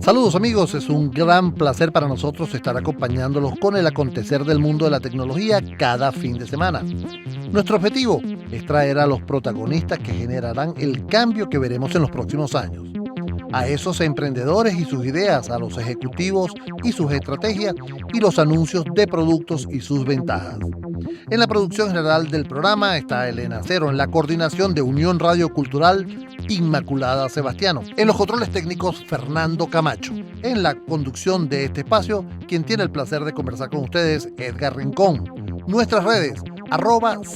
Saludos amigos, es un gran placer para nosotros estar acompañándolos con el acontecer del mundo de la tecnología cada fin de semana. Nuestro objetivo es traer a los protagonistas que generarán el cambio que veremos en los próximos años. A esos emprendedores y sus ideas, a los ejecutivos y sus estrategias y los anuncios de productos y sus ventajas. En la producción general del programa está Elena Cero, en la coordinación de Unión Radio Cultural, Inmaculada Sebastiano. En los controles técnicos, Fernando Camacho. En la conducción de este espacio, quien tiene el placer de conversar con ustedes, Edgar Rincón. Nuestras redes,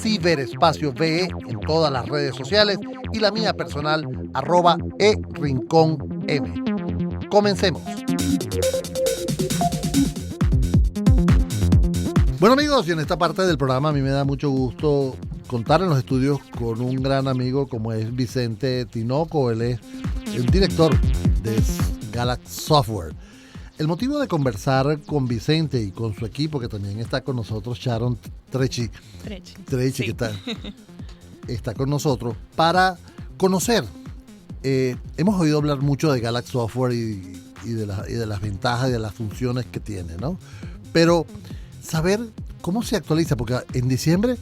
@ciberespacio.ve en todas las redes sociales y la mía personal, @erincónm. Comencemos. Bueno amigos, y en esta parte del programa a mí me da mucho gusto contar en los estudios con un gran amigo como es Vicente Tinoco. Él es el director de Galaxy Software. El motivo de conversar con Vicente y con su equipo, que también está con nosotros, Sharon Trecci, sí, que está con nosotros, para conocer. Hemos oído hablar mucho de Galaxy Software y de las ventajas y de las funciones que tiene, ¿no? Pero saber cómo se actualiza, porque en diciembre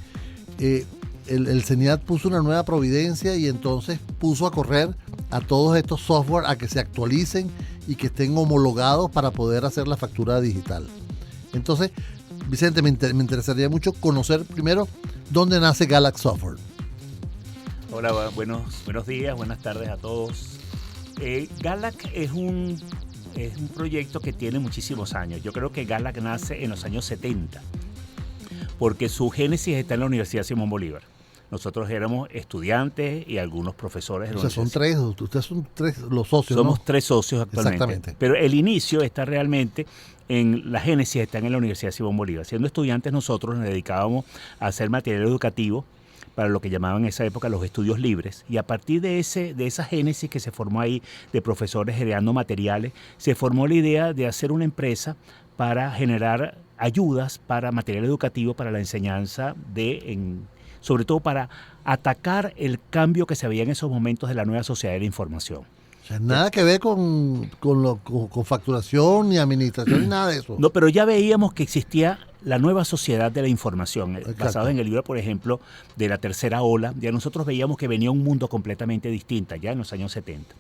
el CENIAT puso una nueva providencia y entonces puso a correr a todos estos software a que se actualicen y que estén homologados para poder hacer la factura digital. Entonces, Vicente, me interesaría mucho conocer primero dónde nace Galaxy Software. Hola, buenos días, buenas tardes a todos. Galaxy es un proyecto que tiene muchísimos años. Yo creo que Galaxy nace en los años 70, porque su génesis está en la Universidad Simón Bolívar. Nosotros éramos estudiantes y algunos profesores de la universidad. Ustedes son tres los socios, Somos ¿no? 3 socios actualmente. Exactamente. Pero el inicio está realmente la génesis está en la Universidad Simón Bolívar. Siendo estudiantes nosotros nos dedicábamos a hacer material educativo para lo que llamaban en esa época los estudios libres, y a partir de esa génesis que se formó ahí de profesores generando materiales, se formó la idea de hacer una empresa para generar ayudas para material educativo para la enseñanza sobre todo para atacar el cambio que se veía en esos momentos de la nueva sociedad de la información. O sea, nada que ver con facturación ni administración ni nada de eso. No, pero ya veíamos que existía la nueva sociedad de la información, basado en el libro, por ejemplo, de la tercera ola. Ya nosotros veíamos que venía un mundo completamente distinto ya en los años 70.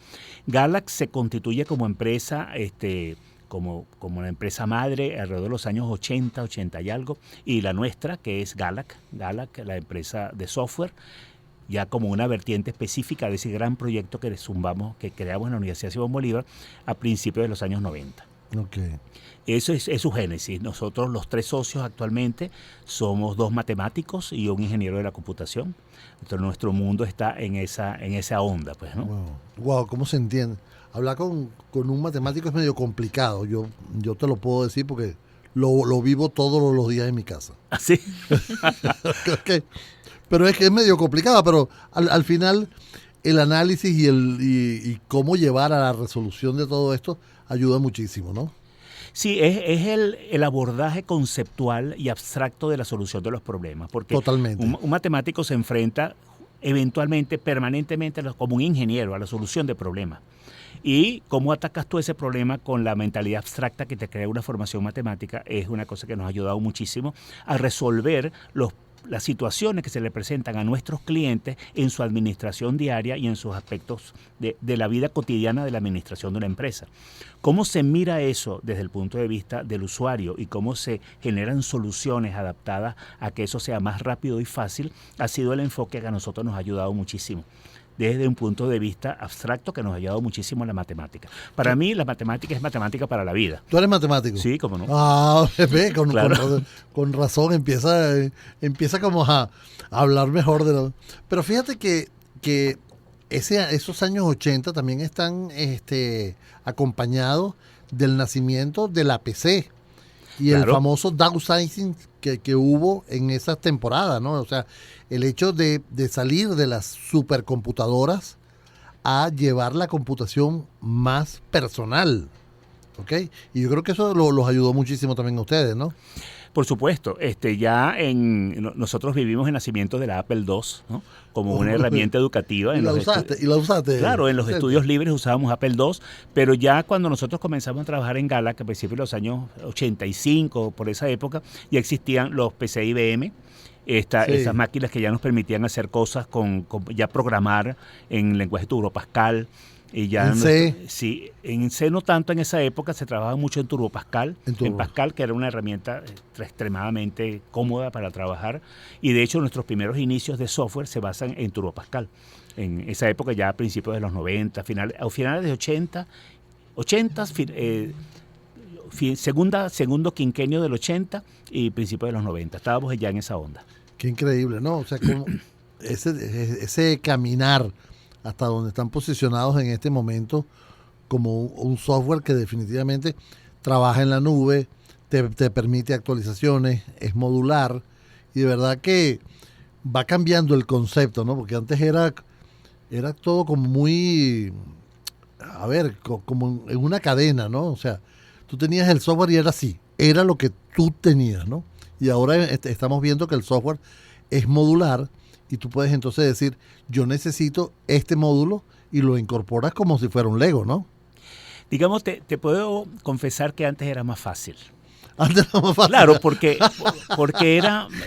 Galaxy se constituye como empresa, como la empresa madre alrededor de los años 80 y algo, y la nuestra, que es Galaxy, la empresa de software, ya como una vertiente específica de ese gran proyecto que creamos en la Universidad Simón Bolívar a principios de los años 90. Okay. Eso es su génesis. Nosotros, los 3 socios actualmente, somos 2 matemáticos y un ingeniero de la computación. Entonces, nuestro mundo está en esa onda, pues, ¿no? Wow, ¿cómo se entiende? Hablar con un matemático es medio complicado. Yo te lo puedo decir porque lo vivo todos los días en mi casa. ¿Ah, sí? Okay. Pero es que es medio complicado, pero al final el análisis y cómo llevar a la resolución de todo esto ayuda muchísimo, ¿no? Sí, es el abordaje conceptual y abstracto de la solución de los problemas. Porque totalmente. Un matemático se enfrenta eventualmente, permanentemente, como un ingeniero, a la solución de problemas. Y cómo atacas tú ese problema con la mentalidad abstracta que te crea una formación matemática es una cosa que nos ha ayudado muchísimo a resolver las situaciones que se le presentan a nuestros clientes en su administración diaria y en sus aspectos de la vida cotidiana de la administración de una empresa. ¿Cómo se mira eso desde el punto de vista del usuario y cómo se generan soluciones adaptadas a que eso sea más rápido y fácil? Ha sido el enfoque que a nosotros nos ha ayudado muchísimo, desde un punto de vista abstracto que nos ha ayudado muchísimo en la matemática. Para mí, la matemática es matemática para la vida. ¿Tú eres matemático? Sí, cómo no. Ve, Claro. con razón empieza como a hablar mejor de lo... Pero fíjate que esos años 80 también están acompañados del nacimiento de la PC y claro, el famoso downsizing que hubo en esas temporadas, ¿no? O sea, el hecho de salir de las supercomputadoras a llevar la computación más personal, ¿ok? Y yo creo que eso los ayudó muchísimo también a ustedes, ¿no? Por supuesto, nosotros vivimos el nacimiento de la Apple II, ¿no? Como una herramienta educativa. ¿Y la usaste? Claro, en los estudios libres usábamos Apple II, pero ya cuando nosotros comenzamos a trabajar en Galac, a principios de los años 85, por esa época, ya existían los PC IBM, esas máquinas que ya nos permitían hacer cosas ya programar en lenguaje Turbo Pascal. Y ya ¿En C? Sí, en C no tanto en esa época, se trabajaba mucho en Turbo Pascal, en Pascal, que era una herramienta extremadamente cómoda para trabajar, y de hecho nuestros primeros inicios de software se basan en Turbo Pascal. En esa época ya a principios de los 90, finales de 80, segundo quinquenio del 80 y principios de los 90, estábamos ya en esa onda. Qué increíble, ¿no? O sea, como ese caminar hasta donde están posicionados en este momento como un software que definitivamente trabaja en la nube, te permite actualizaciones, es modular y de verdad que va cambiando el concepto, ¿no? Porque antes era todo como muy, como en una cadena, ¿no? O sea, tú tenías el software y era así, era lo que tú tenías, ¿no? Y ahora estamos viendo que el software es modular. Y tú puedes entonces decir, yo necesito este módulo y lo incorporas como si fuera un Lego, ¿no? Digamos, te puedo confesar que antes era más fácil. Antes era más fácil. Claro, porque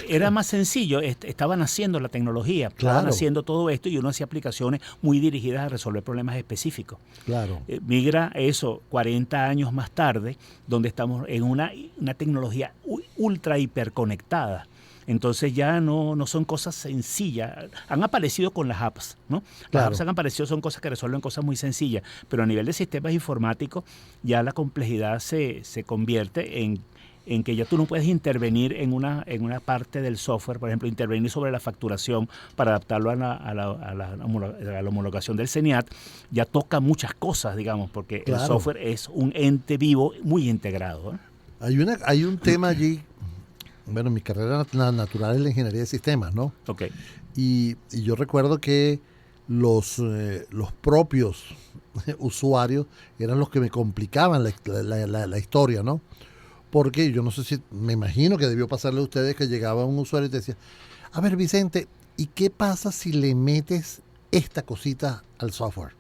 era más sencillo. Estaban haciendo la tecnología, estaban haciendo todo esto y uno hacía aplicaciones muy dirigidas a resolver problemas específicos. Claro. Migra eso 40 años más tarde, donde estamos en una tecnología ultra hiperconectada. Entonces ya no son cosas sencillas. Han aparecido con las apps, ¿no? Las apps han aparecido, son cosas que resuelven cosas muy sencillas, pero a nivel de sistemas informáticos ya la complejidad se convierte en que ya tú no puedes intervenir en una parte del software, por ejemplo, intervenir sobre la facturación para adaptarlo a la homologación del CENIAT. Ya toca muchas cosas, digamos, porque el software es un ente vivo muy integrado, ¿eh? Hay un tema allí. Bueno, mi carrera natural es la ingeniería de sistemas, ¿no? Okay. Y yo recuerdo que los propios usuarios eran los que me complicaban la historia, ¿no? Porque yo no sé si, me imagino que debió pasarle a ustedes que llegaba un usuario y te decía, a ver, Vicente, ¿y qué pasa si le metes esta cosita al software?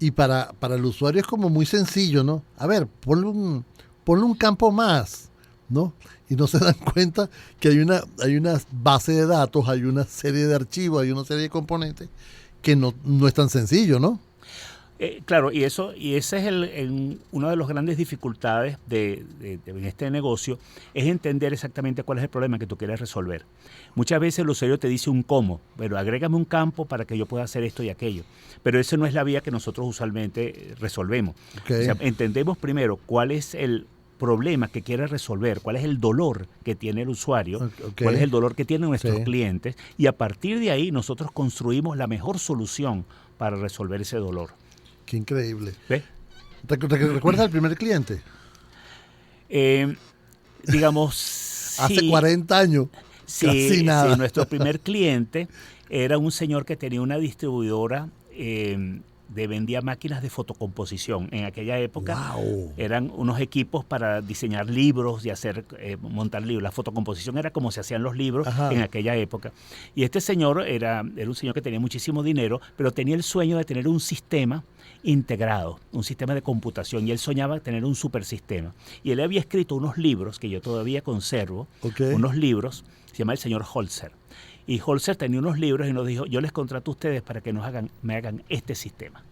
Y para el usuario es como muy sencillo, ¿no? A ver, ponle un campo más, ¿no? Y no se dan cuenta que hay una base de datos, hay una serie de archivos, hay una serie de componentes que no es tan sencillo, ¿no? Claro, y ese es una de las grandes dificultades en este negocio, es entender exactamente cuál es el problema que tú quieres resolver. Muchas veces el usuario te dice un cómo, pero agrégame un campo para que yo pueda hacer esto y aquello. Pero esa no es la vía que nosotros usualmente resolvemos. Okay. O sea, entendemos primero cuál es el problema que quiere resolver, cuál es el dolor que tiene el usuario, cuál es el dolor que tienen nuestros clientes, y a partir de ahí nosotros construimos la mejor solución para resolver ese dolor. Qué increíble. ¿Ves? ¿Recuerdas el primer cliente? Digamos, hace 40 años, casi nada. Sí, nuestro primer cliente era un señor que tenía una distribuidora vendía máquinas de fotocomposición. En aquella época eran unos equipos para diseñar libros y montar libros. La fotocomposición era como se hacían los libros en aquella época. Y este señor era un señor que tenía muchísimo dinero, pero tenía el sueño de tener un sistema integrado, un sistema de computación, y él soñaba tener un supersistema. Y él había escrito unos libros que yo todavía conservo, unos libros, se llama El Señor Holzer. Y Holzer tenía unos libros y nos dijo, yo les contrato a ustedes para que me hagan este sistema.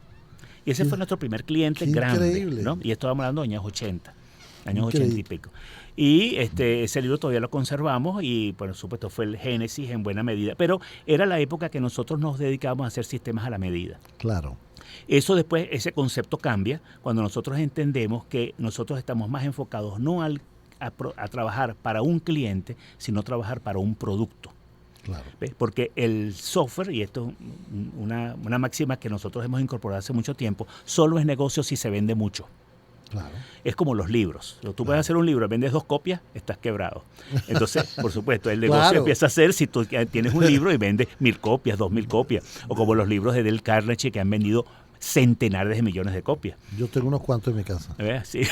Y ese fue nuestro primer cliente grande, increíble, ¿no? Y esto estamos hablando de años 80 y pico. Y ese libro todavía lo conservamos y, por supuesto, fue el génesis en buena medida. Pero era la época que nosotros nos dedicábamos a hacer sistemas a la medida. Claro. Eso después, ese concepto cambia cuando nosotros entendemos que nosotros estamos más enfocados no a trabajar para un cliente, sino trabajar para un producto. Claro. ¿Ves? Porque el software, y esto es una máxima que nosotros hemos incorporado hace mucho tiempo, solo es negocio si se vende mucho. Claro. Es como los libros. Tú puedes hacer un libro, vendes 2 copias, estás quebrado. Entonces, por supuesto, el negocio empieza a ser si tú tienes un libro y vendes 1000 copias, 2000 copias. O como los libros de Dale Carnegie que han vendido centenares de millones de copias. Yo tengo unos cuantos en mi casa. Sí.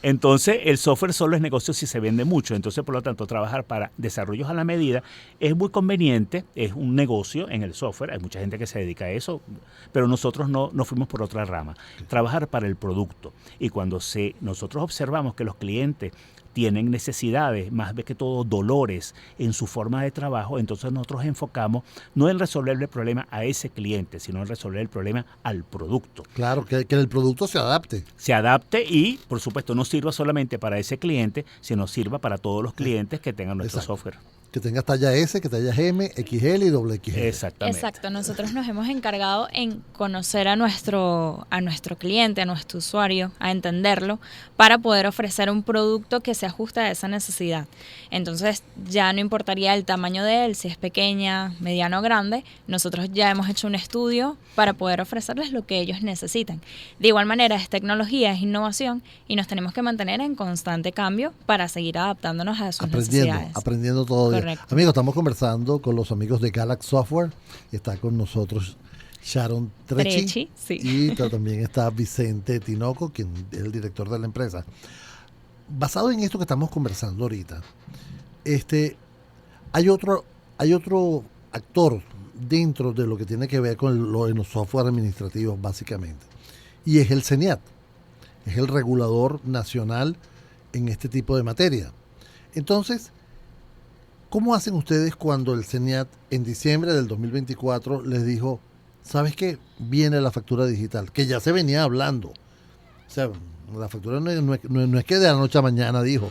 Entonces, el software solo es negocio si se vende mucho. Entonces, por lo tanto, trabajar para desarrollos a la medida es muy conveniente, es un negocio en el software. Hay mucha gente que se dedica a eso, pero nosotros no fuimos por otra rama. Trabajar para el producto. Y cuando nosotros observamos que los clientes tienen necesidades, más que todo dolores en su forma de trabajo, entonces nosotros enfocamos no en resolver el problema a ese cliente, sino en resolver el problema al producto. Claro, que el producto se adapte. Se adapte y, por supuesto, no sirva solamente para ese cliente, sino sirva para todos los clientes que tengan nuestro software. Que tengas talla S, que tallas M, XL y XXL. Exactamente. Exacto. Nosotros nos hemos encargado en conocer a nuestro cliente, a nuestro usuario, a entenderlo, para poder ofrecer un producto que se ajuste a esa necesidad. Entonces, ya no importaría el tamaño de él, si es pequeña, mediano o grande, nosotros ya hemos hecho un estudio para poder ofrecerles lo que ellos necesitan. De igual manera, es tecnología, es innovación y nos tenemos que mantener en constante cambio para seguir adaptándonos a sus necesidades. Aprendiendo todo día. Correcto. Amigos, estamos conversando con los amigos de Galaxy Software. Está con nosotros Sharon Trecci, sí. Y también está Vicente Tinoco, quien es el director de la empresa. Basado en esto que estamos conversando ahorita, hay otro actor dentro de lo que tiene que ver con los software administrativos, básicamente, y es el CENIAT, es el regulador nacional en este tipo de materia. Entonces, ¿cómo hacen ustedes cuando el CENIAT en diciembre del 2024 les dijo, ¿sabes qué? Viene la factura digital, que ya se venía hablando? O sea, la factura no es que de la noche a mañana dijo,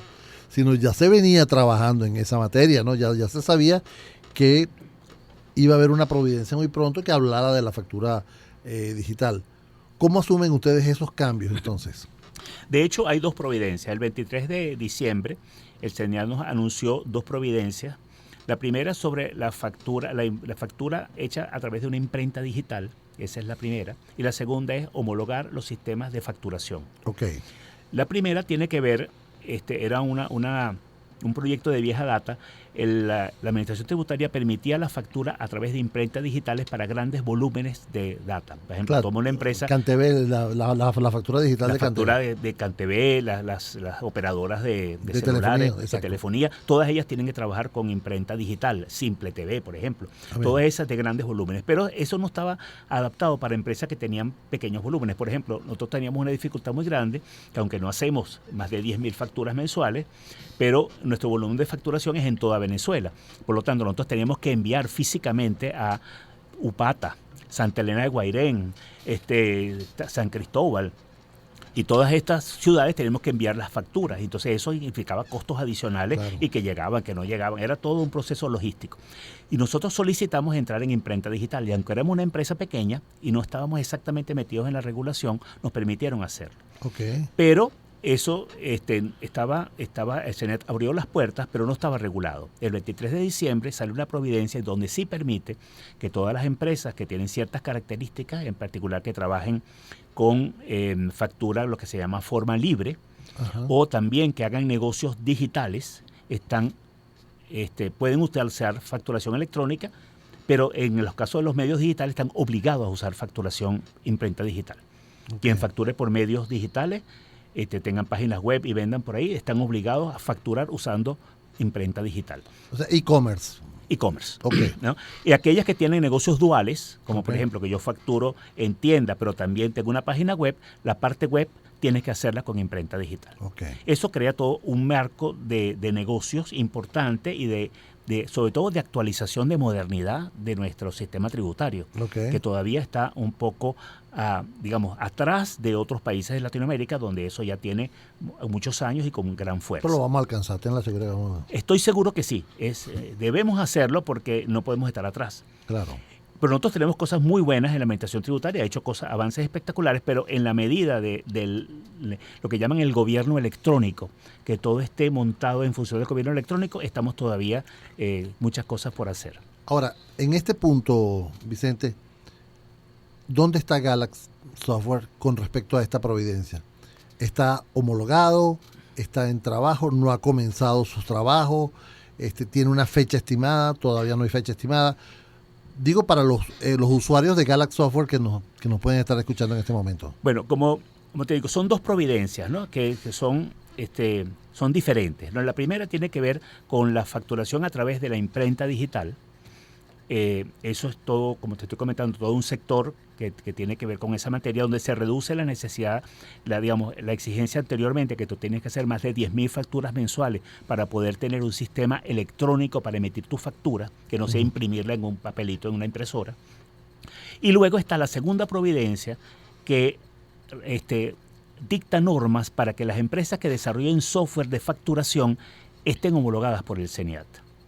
sino ya se venía trabajando en esa materia, ¿no? Ya se sabía que iba a haber una providencia muy pronto que hablara de la factura digital. ¿Cómo asumen ustedes esos cambios entonces? De hecho, hay dos providencias. El 23 de diciembre, el CENIAT nos anunció dos providencias. La primera sobre la factura hecha a través de una imprenta digital, esa es la primera. Y la segunda es homologar los sistemas de facturación. Okay. La primera tiene que ver, era un proyecto de vieja data. La Administración Tributaria permitía la factura a través de imprentas digitales para grandes volúmenes de data. Por ejemplo, claro, toma una empresa... CanTV, la factura digital la de CanTV. factura de CanTV, las operadoras de celulares, de telefonía, todas ellas tienen que trabajar con imprenta digital, Simple TV, por ejemplo. Amén. Todas esas de grandes volúmenes. Pero eso no estaba adaptado para empresas que tenían pequeños volúmenes. Por ejemplo, nosotros teníamos una dificultad muy grande, que aunque no hacemos más de 10.000 facturas mensuales, pero nuestro volumen de facturación es en toda Venezuela. Por lo tanto, nosotros teníamos que enviar físicamente a Upata, Santa Elena de Guairén, San Cristóbal, y todas estas ciudades tenemos que enviar las facturas. Entonces eso significaba costos adicionales, claro, y que llegaban, que no llegaban. Era todo un proceso logístico. Y nosotros solicitamos entrar en imprenta digital. Y aunque éramos una empresa pequeña y no estábamos exactamente metidos en la regulación, nos permitieron hacerlo. Okay. Pero eso el CENIAT abrió las puertas, pero no estaba regulado. El 23 de diciembre sale una providencia donde sí permite que todas las empresas que tienen ciertas características, en particular que trabajen con factura, lo que se llama forma libre, ajá, o también que hagan negocios digitales, pueden utilizar facturación electrónica, pero en los casos de los medios digitales están obligados a usar facturación imprenta digital. Okay. Quien facture por medios digitales, tengan páginas web y vendan por ahí, están obligados a facturar usando imprenta digital. O sea, e-commerce. E-commerce. Okay. ¿No? Y aquellas que tienen negocios duales, como okay, por ejemplo que yo facturo en tienda, pero también tengo una página web, la parte web tienes que hacerla con imprenta digital. Okay. Eso crea todo un marco de negocios importante y sobre todo de actualización de modernidad de nuestro sistema tributario, okay, que todavía está un poco, atrás de otros países de Latinoamérica, donde eso ya tiene muchos años y con gran fuerza. Pero lo vamos a alcanzar, ten la seguridad. Estoy seguro que sí, debemos hacerlo porque no podemos estar atrás. Claro. Pero nosotros tenemos cosas muy buenas en la administración tributaria, ha hecho avances espectaculares, pero en la medida de lo que llaman el gobierno electrónico, que todo esté montado en función del gobierno electrónico, estamos todavía muchas cosas por hacer. Ahora, en este punto, Vicente, ¿dónde está Galaxy Software con respecto a esta providencia? ¿Está homologado? ¿Está en trabajo? ¿No ha comenzado su trabajo? ¿Tiene una fecha estimada? ¿Todavía no hay fecha estimada? Digo para los usuarios de Galaxy Software que nos pueden estar escuchando en este momento. Bueno, como te digo, son dos providencias, ¿no? que son diferentes, ¿no? La primera tiene que ver con la facturación a través de la imprenta digital. Eso es todo, como te estoy comentando, todo un sector que tiene que ver con esa materia, donde se reduce la necesidad, la exigencia anteriormente, que tú tienes que hacer más de 10.000 facturas mensuales para poder tener un sistema electrónico para emitir tu factura, que no sea imprimirla en un papelito, en una impresora. Y luego está la segunda providencia, que dicta normas para que las empresas que desarrollen software de facturación estén homologadas por el CENIAT.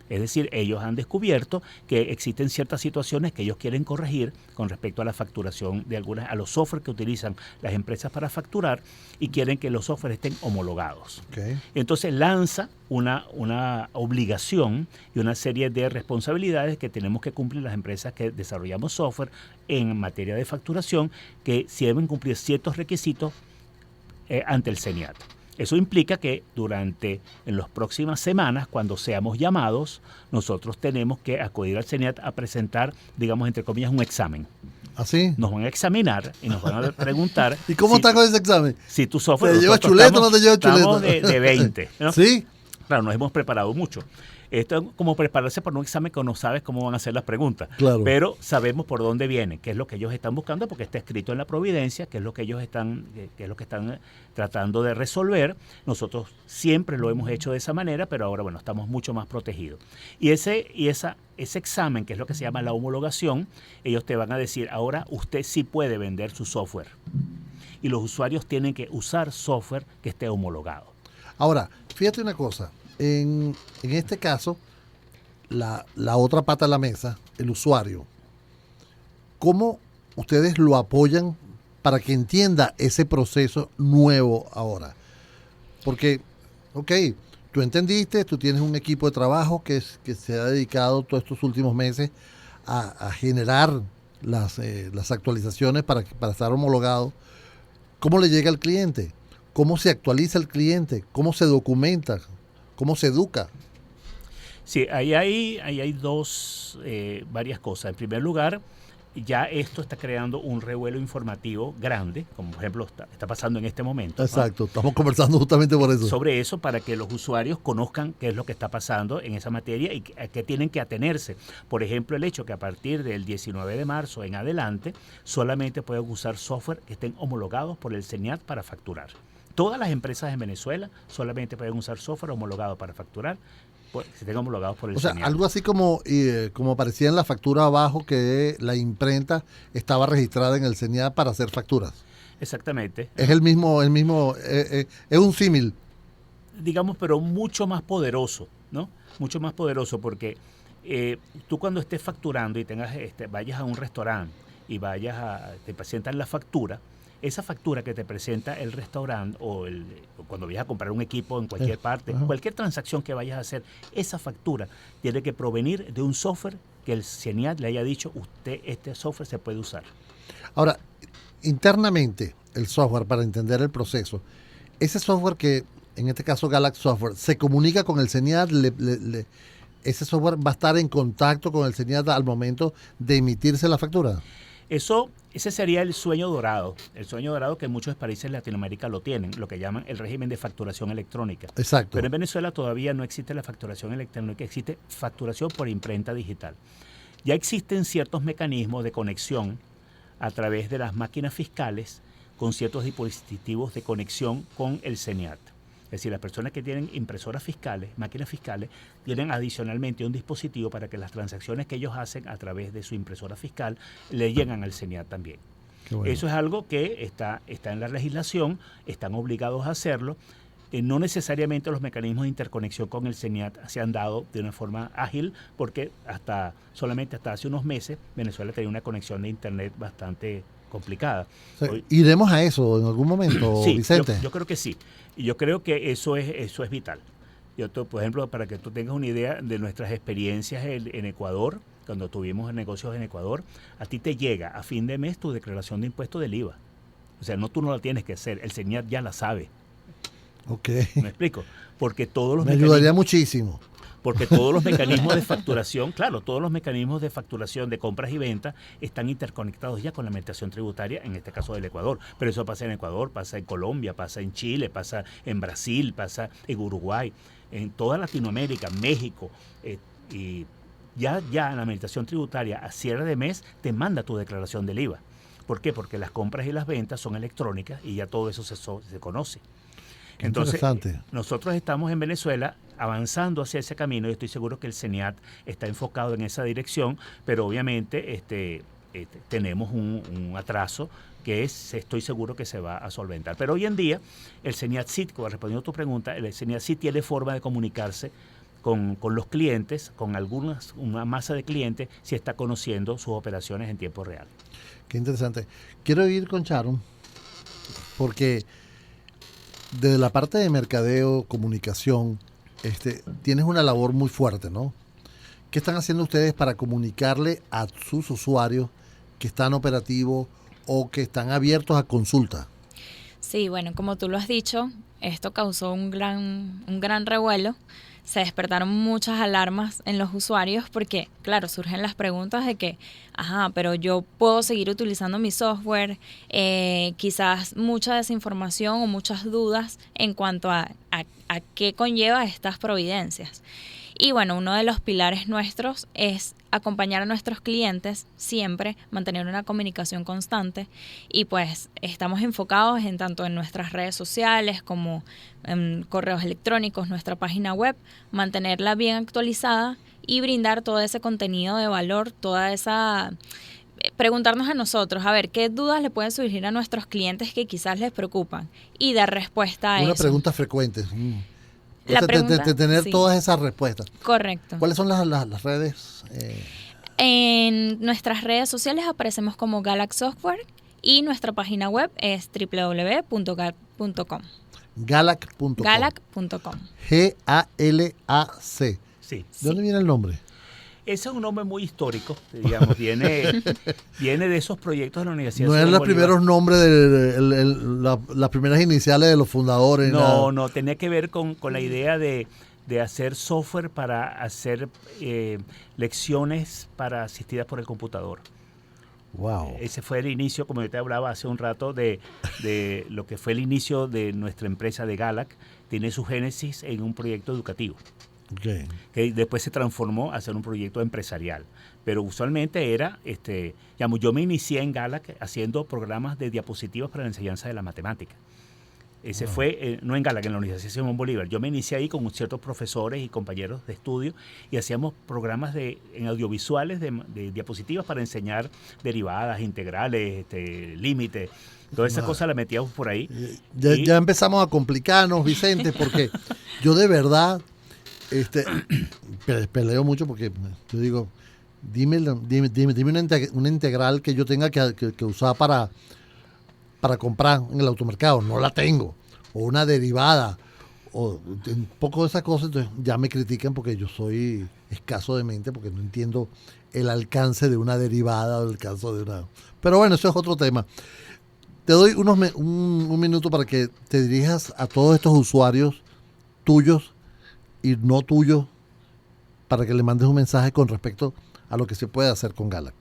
Es decir, ellos han descubierto que existen ciertas situaciones que ellos quieren corregir con respecto a la facturación de a los software que utilizan las empresas para facturar, y quieren que los software estén homologados. Okay. Entonces lanza una obligación y una serie de responsabilidades que tenemos que cumplir las empresas que desarrollamos software en materia de facturación, que si deben cumplir ciertos requisitos ante el CENIAT. Eso implica que en las próximas semanas, cuando seamos llamados, nosotros tenemos que acudir al CENIAT a presentar, digamos, entre comillas, un examen. ¿Así? Nos van a examinar y nos van a preguntar... ¿Y cómo está con ese examen? Si tu software... ¿Te lleva chuleta o no te lleva chuleta? Estamos de 20. ¿No? ¿Sí? Claro, nos hemos preparado mucho. Esto es como prepararse para un examen que no sabes cómo van a ser las preguntas. Claro. Pero sabemos por dónde viene, qué es lo que ellos están buscando, porque está escrito en la providencia, qué es lo que ellos están tratando de resolver. Nosotros siempre lo hemos hecho de esa manera, pero ahora, bueno, estamos mucho más protegidos. Y ese examen, que es lo que se llama la homologación, ellos te van a decir, ahora usted sí puede vender su software. Y los usuarios tienen que usar software que esté homologado. Ahora, fíjate una cosa. En este caso, la otra pata de la mesa, el usuario, ¿cómo ustedes lo apoyan para que entienda ese proceso nuevo ahora? Porque, ok, tú entendiste, tú tienes un equipo de trabajo que se ha dedicado todos estos últimos meses a generar las actualizaciones para estar homologado. ¿Cómo le llega al cliente? ¿Cómo se actualiza el cliente? ¿Cómo se documenta? ¿Cómo se educa? Sí, ahí hay varias cosas. En primer lugar, ya esto está creando un revuelo informativo grande, como por ejemplo está pasando en este momento. Exacto, ¿no? Estamos conversando justamente por eso. Sobre eso, para que los usuarios conozcan qué es lo que está pasando en esa materia y a qué tienen que atenerse. Por ejemplo, el hecho que a partir del 19 de marzo en adelante solamente pueden usar software que estén homologados por el CENIAT para facturar. Todas las empresas en Venezuela solamente pueden usar software homologado para facturar, si estén homologados por el CENIAT. O sea, algo así como aparecía en la factura abajo, que la imprenta estaba registrada en el CENIAT para hacer facturas. Exactamente. Es el mismo es un símil. Digamos, pero mucho más poderoso, ¿no? Mucho más poderoso, porque tú cuando estés facturando y vayas a un restaurante y te presentan la factura, esa factura que te presenta el restaurante o cuando vayas a comprar un equipo en cualquier parte, cualquier transacción que vayas a hacer, esa factura tiene que provenir de un software que el CENIAT le haya dicho, este software se puede usar. Ahora, internamente, el software, para entender el proceso, ese software que, en este caso Galaxy Software, se comunica con el CENIAT, ese software va a estar en contacto con el CENIAT al momento de emitirse la factura. Ese sería el sueño dorado que muchos países de Latinoamérica lo tienen, lo que llaman el régimen de facturación electrónica. Exacto. Pero en Venezuela todavía no existe la facturación electrónica, existe facturación por imprenta digital. Ya existen ciertos mecanismos de conexión a través de las máquinas fiscales con ciertos dispositivos de conexión con el CENIAT. Es decir, las personas que tienen impresoras fiscales, máquinas fiscales, tienen adicionalmente un dispositivo para que las transacciones que ellos hacen a través de su impresora fiscal le llegan al CENIAT también. Bueno. Eso es algo que está en la legislación, están obligados a hacerlo. No necesariamente los mecanismos de interconexión con el CENIAT se han dado de una forma ágil, porque solamente hasta hace unos meses Venezuela tenía una conexión de Internet bastante complicada. O sea, ¿iremos a eso en algún momento, sí, Vicente? Yo creo que sí. Y yo creo que eso es vital. Por ejemplo, para que tú tengas una idea de nuestras experiencias en Ecuador, cuando tuvimos negocios en Ecuador, a ti te llega a fin de mes tu declaración de impuesto del IVA. O sea, tú no la tienes que hacer, el CENIAT ya la sabe. Ok. ¿Me explico? Porque todos los Me ayudaría muchísimo. porque todos los mecanismos de facturación, claro, todos los mecanismos de facturación de compras y ventas están interconectados ya con la administración tributaria, en este caso del Ecuador. Pero eso pasa en Ecuador, pasa en Colombia, pasa en Chile, pasa en Brasil, pasa en Uruguay, en toda Latinoamérica, México, y ya la administración tributaria a cierre de mes te manda tu declaración del IVA. ¿Por qué? Porque las compras y las ventas son electrónicas y ya todo eso se conoce. Entonces, nosotros estamos en Venezuela avanzando hacia ese camino y estoy seguro que el CENIAT está enfocado en esa dirección, pero obviamente tenemos un atraso que estoy seguro que se va a solventar. Pero hoy en día, el CENIAT sí, respondiendo a tu pregunta, el CENIAT sí tiene forma de comunicarse con los clientes, con una masa de clientes, si está conociendo sus operaciones en tiempo real. Qué interesante. Quiero ir con Sharon, porque desde la parte de mercadeo, comunicación, tienes una labor muy fuerte, ¿no? ¿Qué están haciendo ustedes para comunicarle a sus usuarios que están operativos o que están abiertos a consulta? Sí, bueno, como tú lo has dicho, esto causó un gran revuelo. Se despertaron muchas alarmas en los usuarios porque, claro, surgen las preguntas de que, pero yo puedo seguir utilizando mi software, quizás mucha desinformación o muchas dudas en cuanto a qué conlleva estas providencias. Y bueno, uno de los pilares nuestros es acompañar a nuestros clientes siempre, mantener una comunicación constante y pues estamos enfocados en tanto en nuestras redes sociales como en correos electrónicos, nuestra página web, mantenerla bien actualizada y brindar todo ese contenido de valor, toda esa... preguntarnos a nosotros, a ver, ¿qué dudas le pueden surgir a nuestros clientes que quizás les preocupan? Y dar respuesta a eso. Una pregunta frecuente. Tener sí, todas esas respuestas. Correcto. ¿Cuáles son las redes? En nuestras redes sociales aparecemos como Galac Software y nuestra página web es www.galac.com. Galac.com. Galac.com. G-A-L-A-C. Sí. ¿De dónde viene el nombre? Ese es un nombre muy histórico, digamos, viene de esos proyectos de la Universidad No de eran los Bolívar. primeros nombres las primeras iniciales de los fundadores. No, tenía que ver con la idea de hacer software para hacer lecciones asistidas por el computador. Wow. Ese fue el inicio, como yo te hablaba hace un rato, de lo que fue el inicio de nuestra empresa de Galac. Tiene su génesis en un proyecto educativo. Okay. Que después se transformó a ser un proyecto empresarial. Pero usualmente era, yo me inicié en Galac haciendo programas de diapositivas para la enseñanza de la matemática. Ese fue, no en Galac, en la Universidad Simón Bolívar. Yo me inicié ahí con ciertos profesores y compañeros de estudio y hacíamos programas en audiovisuales de diapositivas para enseñar derivadas, integrales, límites. Toda esa cosa la metíamos por ahí. Ya empezamos a complicarnos, Vicente, porque yo de verdad... peleo mucho porque yo digo, dime una integral que yo tenga que usar para comprar en el automercado. No la tengo. O una derivada. O un poco de esas cosas. Entonces ya me critican porque yo soy escaso de mente, porque no entiendo el alcance de una derivada o el alcance de una... Pero bueno, eso es otro tema. Te doy un minuto para que te dirijas a todos estos usuarios tuyos y no tuyo, para que le mandes un mensaje con respecto a lo que se puede hacer con Galac.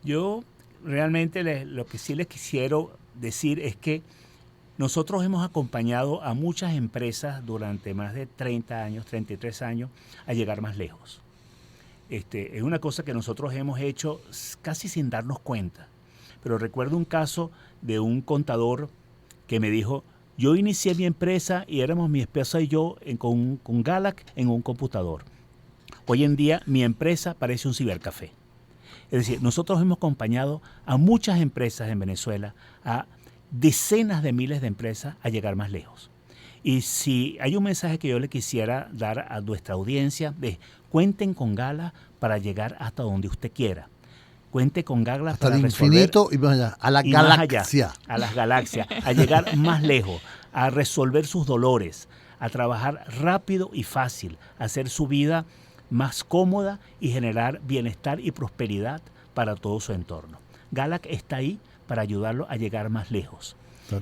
Yo realmente lo que sí les quisiera decir es que nosotros hemos acompañado a muchas empresas durante más de 30 años, 33 años, a llegar más lejos. Es una cosa que nosotros hemos hecho casi sin darnos cuenta. Pero recuerdo un caso de un contador que me dijo: yo inicié mi empresa y éramos mi esposa y yo con Galac en un computador. Hoy en día mi empresa parece un cibercafé. Es decir, nosotros hemos acompañado a muchas empresas en Venezuela, a decenas de miles de empresas a llegar más lejos. Y si hay un mensaje que yo le quisiera dar a nuestra audiencia, cuenten con Galac para llegar hasta donde usted quiera. Cuente con Galac hasta para el resolver infinito y más allá, a la galaxia. A las galaxias, a llegar más lejos, a resolver sus dolores, a trabajar rápido y fácil, a hacer su vida más cómoda y generar bienestar y prosperidad para todo su entorno. Galac está ahí para ayudarlo a llegar más lejos.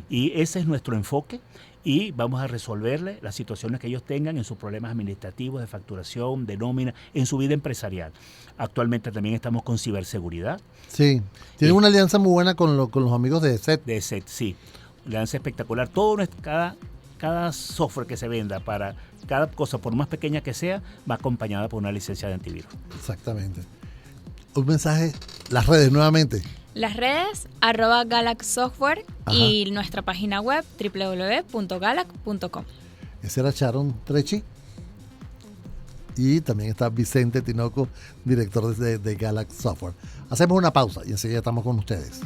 Y ese es nuestro enfoque y vamos a resolverle las situaciones que ellos tengan en sus problemas administrativos, de facturación, de nómina, en su vida empresarial. Actualmente también estamos con ciberseguridad. Sí, tienen una alianza muy buena con los amigos de SET. De SET, sí. Alianza espectacular. Cada software que se venda para cada cosa, por más pequeña que sea, va acompañada por una licencia de antivirus. Exactamente. Un mensaje, las redes nuevamente. Las redes, @GalaxSoftware y nuestra página web www.galax.com. Ese era Sharon Trechi. Y también está Vicente Tinoco, director de Galax Software. Hacemos una pausa y enseguida estamos con ustedes.